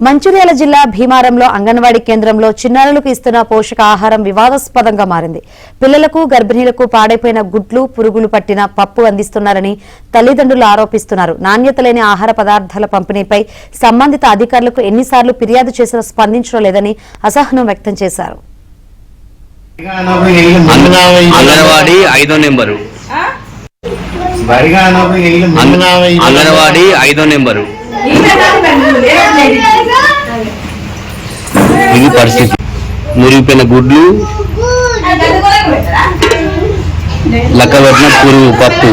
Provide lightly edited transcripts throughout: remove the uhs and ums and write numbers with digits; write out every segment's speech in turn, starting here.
మంచిర్యాల జిల్లా భీమారంలో అంగన్వాడీ కేంద్రంలో చిన్నారులకు ఇస్తున్న పోషకాహారం వివాదాస్పదంగా మారింది. పిల్లలకు, గర్భిణీలకు పాడైపోయిన గుడ్లు, పురుగులు పట్టిన పప్పు అందిస్తున్నారని తల్లిదండ్రులు ఆరోపిస్తున్నారు. నాణ్యత లేని ఆహార పదార్థాల పంపిణీపై సంబంధిత అధికారులకు ఎన్నిసార్లు ఫిర్యాదు చేసినా స్పందించడం లేదని అసహనం వ్యక్తం చేశారు. అంగన్వాడీ 5వ నెంబరు ఇది పరిస్థితి. మురిగిపోయిన గుడ్లు, లక్కబెట్టిన పురుగు పప్పు.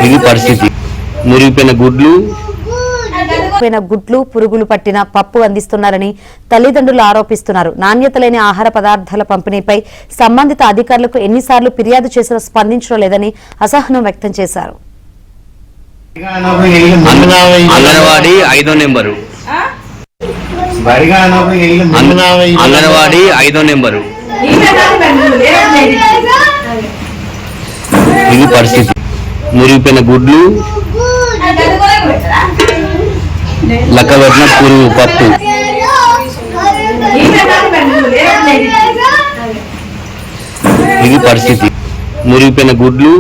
ఇది పరిస్థితి. మురిగిపోయిన గుడ్లు, పురుగులు పట్టిన పప్పు అందిస్తున్నారని తల్లిదండ్రులు ఆరోపిస్తున్నారు. నాణ్యత లేని ఆహార పదార్థాల పంపిణీపై సంబంధిత అధికారులకు ఎన్నిసార్లు ఫిర్యాదు చేసినా స్పందించడం లేదని అసహనం వ్యక్తం చేశారు. అంగన్వాడీ 5వ నెంబరు ఇది పరిస్థితి. మురిగిపోయిన గుడ్లు, లక్కబెట్టిన పురుగు పప్పు. ఇది పరిస్థితి. మురిగిపోయిన గుడ్లు,